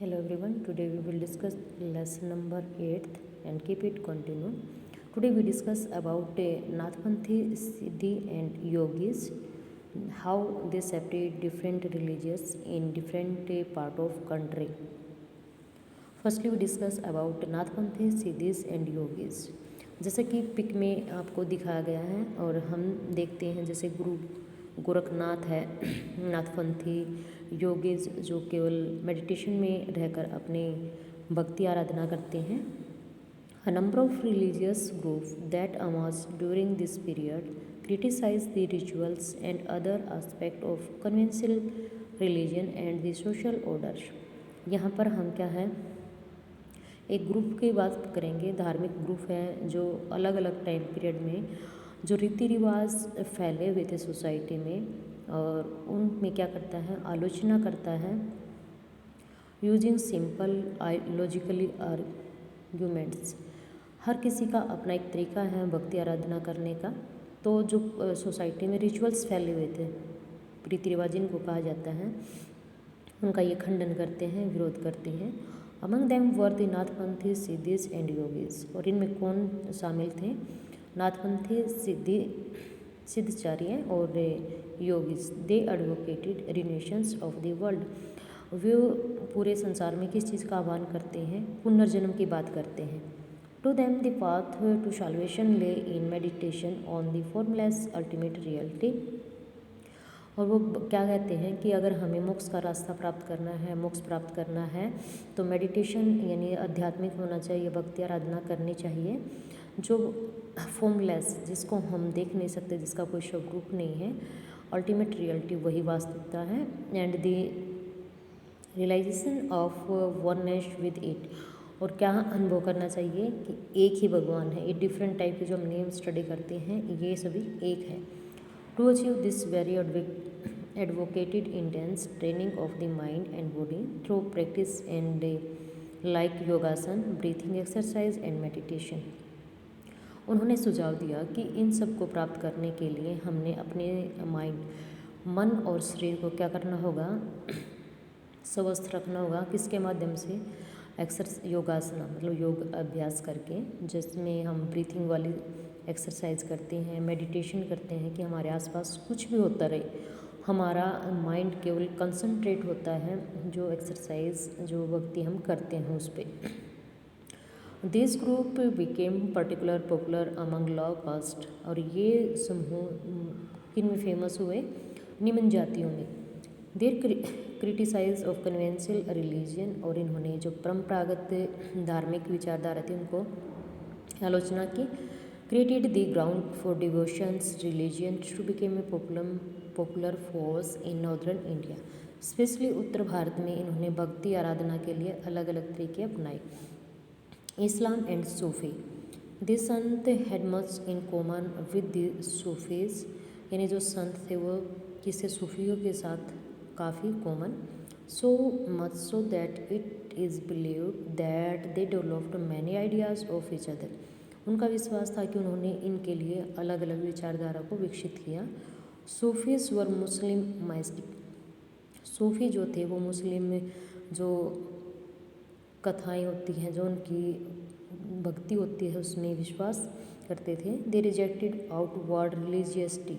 Hello everyone, today we will discuss lesson number 8th and keep it continue. Today we discuss about Nathpanthi, Siddhi and Yogis, how they separate different religions in different part of country. Firstly we discuss about Nathpanthi, Siddhis and Yogis. जैसे कि pick में आपको दिखाया गया है और हम देखते हैं जैसे गुरु गोरखनाथ है, नाथपंथी योगीज जो केवल मेडिटेशन में रहकर अपने भक्ति आराधना करते हैं. A number of religious groups that emerged during this period criticized the rituals and other aspects of conventional religion and the social order. यहाँ पर हम क्या है एक ग्रुप की बात करेंगे. धार्मिक ग्रुप है जो अलग अलग टाइम पीरियड में जो रीति रिवाज फैले हुए थे सोसाइटी में और उनमें क्या करता है आलोचना करता है यूजिंग सिंपल लॉजिकली आर्ग्यूमेंट्स. हर किसी का अपना एक तरीका है भक्ति आराधना करने का. तो जो सोसाइटी में रिचुअल्स फैले हुए थे रीति रिवाज जिनको कहा जाता है उनका ये खंडन करते हैं, विरोध करते हैं. Among them were the Nathpanthi, Siddhis and yogis. और इनमें कौन शामिल थे? नाथपंथी, सिद्धचार्य और yogis. They advocated renunciation of the world. वे पूरे संसार में किस चीज़ का आह्वान करते हैं? पुनर्जन्म की बात करते हैं. To them the path to salvation lay in meditation on the formless ultimate reality. और वो क्या कहते हैं कि अगर हमें मोक्ष का रास्ता प्राप्त करना है, मोक्ष प्राप्त करना है तो मेडिटेशन यानी आध्यात्मिक होना चाहिए, भक्ति आराधना करनी चाहिए जो फॉर्मलेस जिसको हम देख नहीं सकते, जिसका कोई स्वरूप नहीं है. अल्टीमेट रियलिटी वही वास्तविकता है. And the realisation of oneness with it. और क्या अनुभव करना चाहिए कि एक ही भगवान है. ये डिफरेंट टाइप के जो हम नेम स्टडी करते हैं ये सभी एक है. To achieve this very advocated intense training of the mind and body through practice and like yogasan, breathing exercise and meditation. उन्होंने सुझाव दिया कि इन सब को प्राप्त करने के लिए हमने अपने मन और शरीर को क्या करना होगा, स्वस्थ रखना होगा. किसके माध्यम से? योगासना मतलब योग अभ्यास करके, जिसमें हम ब्रीथिंग वाली एक्सरसाइज करते हैं, मेडिटेशन करते हैं कि हमारे आसपास कुछ भी होता रहे, हमारा माइंड केवल कंसंट्रेट होता है जो एक्सरसाइज जो भक्ति हम करते हैं उस पर. This group became particular popular among low caste. और ये समूह किन में फेमस हुए? निम्न जातियों में. देर क्रिटिसाइज ऑफ कन्वेंशनल रिलीजन. और इन्होंने जो परंपरागत धार्मिक विचारधारा थी उनको आलोचना की. created the ground for devotions religion to become a popular force in northern India. Specially उत्तर भारत में इन्होंने भक्ति आराधना के लिए अलग अलग तरीके अपनाए. इस्लाम and Sufi. This Sant had much in common with the Sufis. यानी जो संत थे वो किसी सूफियों के साथ काफ़ी common. So much so that it is believed that they developed many ideas of each other. उनका विश्वास था कि उन्होंने इनके लिए अलग अलग विचारधारा को विकसित किया. सूफीज वर मुस्लिम माइस्टिक. सूफी जो थे वो मुस्लिम में जो कथाएं होती हैं, जो उनकी भक्ति होती है उसमें विश्वास करते थे. They rejected outward religiosity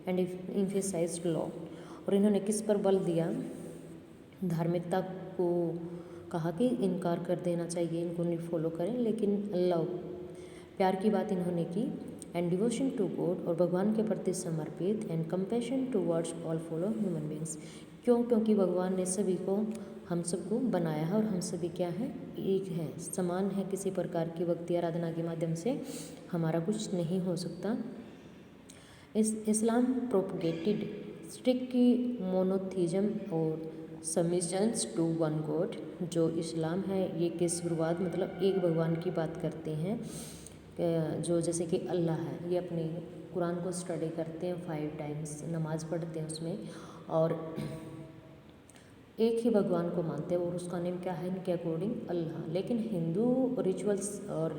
and emphasised love. और इन्होंने किस पर बल दिया? धार्मिकता को कहा कि इनकार कर देना चाहिए, इनको नहीं फॉलो करें, लेकिन अल्लाह प्यार की बात इन्होंने की. And devotion to God. और भगवान के प्रति समर्पित. And compassion towards all follow human beings. क्यों? क्योंकि भगवान ने सभी को हम सबको बनाया है और हम सभी क्या है? एक है, समान है. किसी प्रकार की भक्ति आराधना के माध्यम से हमारा कुछ नहीं हो सकता. इस्लाम प्रोपगेटेड स्ट्रिक्ट मोनोथीज्म और सबमिशंस टू वन गॉड. जो इस्लाम है ये केशववाद मतलब एक भगवान की बात करते हैं. जो जैसे कि अल्लाह है, ये अपने कुरान को स्टडी करते हैं 5 टाइम्स, नमाज पढ़ते हैं उसमें और एक ही भगवान को मानते हैं और उसका नेम क्या है इनके अकॉर्डिंग? अल्लाह. लेकिन हिंदू रिचुअल्स और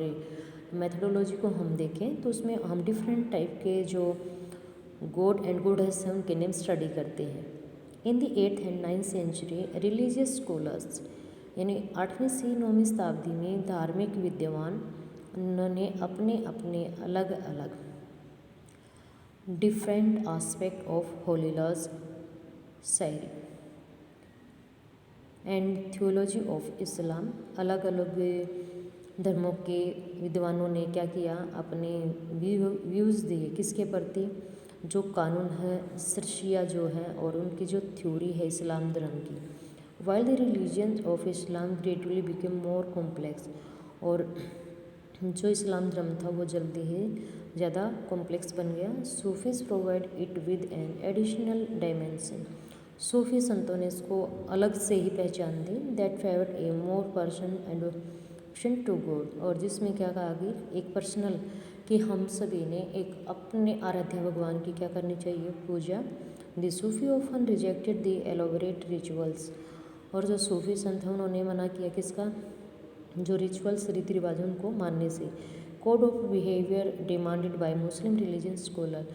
मेथडोलॉजी को हम देखें तो उसमें हम डिफरेंट टाइप के जो गॉड एंड गॉडेस हैं उनके नेम स्टडी करते हैं. In the 8th and 9th century religious scholars यानी 8वीं से 9वीं शताब्दी में धार्मिक विद्वान उन्होंने अपने अपने अलग अलग different aspect of holy laws, शायरी एंड थियोलॉजी ऑफ इस्लाम, अलग अलग धर्मों के विद्वानों ने क्या किया, अपने व्यूज़ दिए किसके प्रति, जो कानून है, शरिया जो है, और उनकी जो थ्योरी है इस्लाम धर्म की। While the religion of Islam gradually became more complex, और जो इस्लाम धर्म था वो जल्दी ही ज़्यादा कॉम्प्लेक्स बन गया। Sufis provide it with an additional dimension, सूफी संतों ने इसको अलग से ही पहचान दी। That favour a more person and to God, और जिसमें क्या कहा कि एक पर्सनल, कि हम सभी ने एक अपने आराध्य भगवान की क्या करनी चाहिए, पूजा। The Sufi often rejected the elaborate rituals, और जो सूफी संत हैं उन्होंने मना किया किसका, जो रिचुअल्स रीति रिवाज उनको मानने से। Code of behaviour demanded by Muslim religion scholar,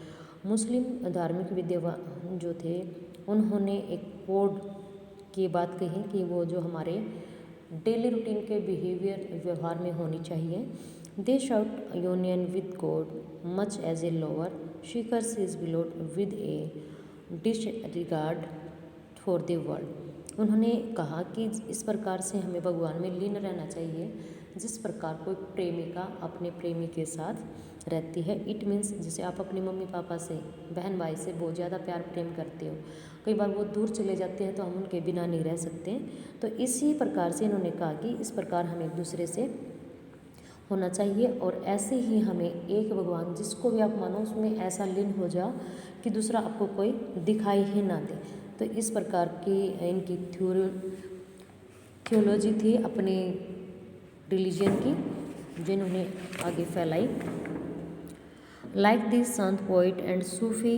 मुस्लिम धार्मिक विद्वान जो थे उन्होंने एक कोड की बात कही कि वो जो हमारे डेली रूटीन के बिहेवियर व्यवहार में होनी चाहिए। They sought union with God much as a lover seeks his beloved with a disregard for the world, उन्होंने कहा कि इस प्रकार से हमें भगवान में लीन रहना चाहिए जिस प्रकार कोई प्रेमिका अपने प्रेमी के साथ रहती है। इट मीन्स जैसे आप अपने मम्मी पापा से, बहन भाई से बहुत ज़्यादा प्यार प्रेम करते हो, कई बार वो दूर चले जाते हैं तो हम उनके बिना नहीं रह सकते, तो इसी प्रकार से इन्होंने कहा कि इस प्रकार हमें एक दूसरे से होना चाहिए, और ऐसे ही हमें एक भगवान जिसको भी आप मानो उसमें ऐसा लीन हो जाओ कि दूसरा आपको कोई दिखाई ही ना दे। तो इस प्रकार की इनकी थियोलॉजी थी अपने रिलीजन की, जिन्होंने आगे फैलाई। लाइक दिस संत poet and Sufi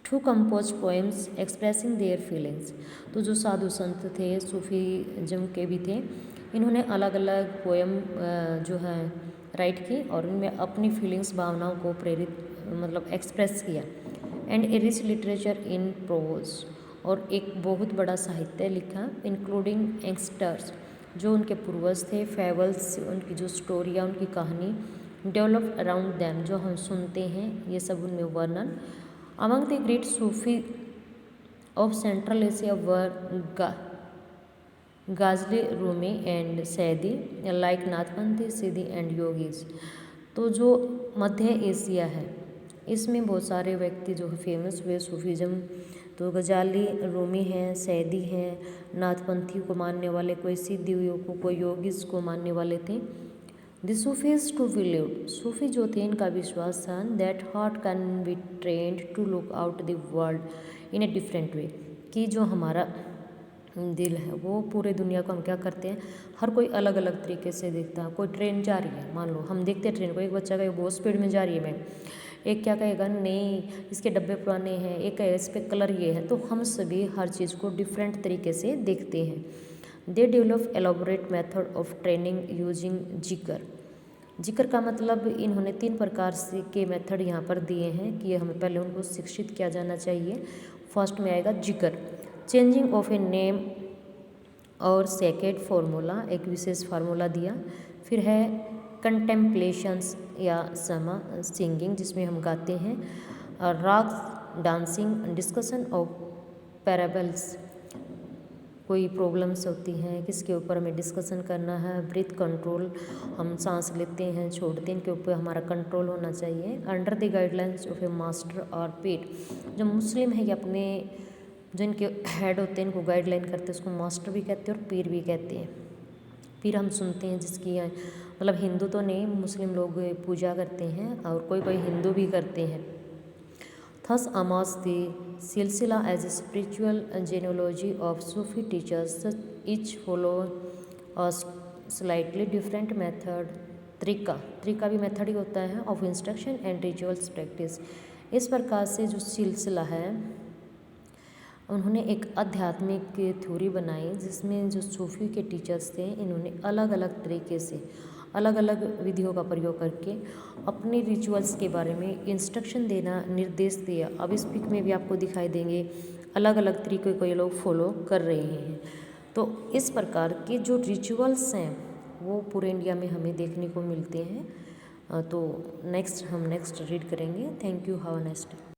to compose poems expressing their feelings, तो जो साधु संत थे सूफीज़म के भी थे, इन्होंने अलग अलग पोएम जो है राइट की और उनमें अपनी फीलिंग्स भावनाओं को प्रेरित मतलब एक्सप्रेस किया। And A rich literature in prose, और एक बहुत बड़ा साहित्य लिखा इंक्लूडिंग यंगस्टर्स जो उनके पूर्वज थे, फेबल्स उनकी जो स्टोरियाँ उनकी कहानी डेवलप अराउंड दैम जो हम सुनते हैं ये सब उनमें वर्णन। Among the great Sufi of Central Asia were Ghazali, Rumi and Saadi, like Nathpanthi, Siddhi and yogis. तो जो मध्य एशिया है इसमें बहुत सारे व्यक्ति जो फेमस हुए सूफीज़म, तो गजाली, रूमी हैं, सैदी हैं, नाथपंथी को मानने वाले, कोई सिद्धियों को, कोई योगीज को मानने वाले थे। द सूफीज टू बिलीव, सूफी जो थे इनका विश्वास था that heart can be trained to look out the world in a different way, कि जो हमारा दिल है वो पूरे दुनिया को हम क्या करते हैं, हर कोई अलग अलग तरीके से देखता है। कोई ट्रेन जा रही है, मान लो हम देखते हैं ट्रेन को, एक बच्चा कहेगा बहुत स्पीड में जा रही है मैम, एक क्या कहेगा नहीं इसके डब्बे पुराने हैं, एक कहेगा इस पर कलर ये है, तो हम सभी हर चीज़ को डिफरेंट तरीके से देखते हैं। They develop elaborate method of training using जिक्र, जिक्र का मतलब इन्होंने 3 प्रकार से के मेथड यहाँ पर दिए हैं कि हमें पहले उनको शिक्षित किया जाना चाहिए। फर्स्ट में आएगा जिक्र, चेंजिंग ऑफ ए नेम और सेकेंड फार्मूला, एक विशेष फार्मूला दिया। फिर है कंटेम्पलेशंस या समा सिंगिंग जिसमें हम गाते हैं, और राग डांसिंग, डिस्कशन ऑफ पैराबल्स, कोई प्रॉब्लम्स होती हैं किसके ऊपर हमें डिस्कशन करना है, ब्रीथ कंट्रोल, हम सांस लेते हैं छोड़ते हैं इनके ऊपर हमारा कंट्रोल होना चाहिए। Under the guidelines of A master और पेट, जो मुस्लिम है ये अपने जो इनके हेड होते हैं इनको गाइडलाइन करते हैं, उसको मास्टर भी कहते हैं और पीर भी कहते हैं। पीर हम सुनते हैं जिसकी मतलब हिंदू तो नहीं, मुस्लिम लोग पूजा करते हैं और कोई कोई हिंदू भी करते हैं। Thus amongst the silsila as a spiritual genealogy of Sufi teachers, each follow a slightly different method, तरीका भी मेथड ही होता है, of instruction and rituals practice. इस प्रकार से जो सिलसिला है उन्होंने एक आध्यात्मिक थ्योरी बनाई जिसमें जो सूफी के टीचर्स थे इन्होंने अलग अलग तरीके से अलग अलग विधियों का प्रयोग करके अपने रिचुअल्स के बारे में इंस्ट्रक्शन देना, निर्देश दिया। अब इस पिक में भी आपको दिखाई देंगे अलग अलग तरीके को ये लोग फॉलो कर रहे हैं। तो इस प्रकार के जो रिचुअल्स हैं वो पूरे इंडिया में हमें देखने को मिलते हैं। तो नेक्स्ट हम रीड करेंगे। Thank you, have a nice day.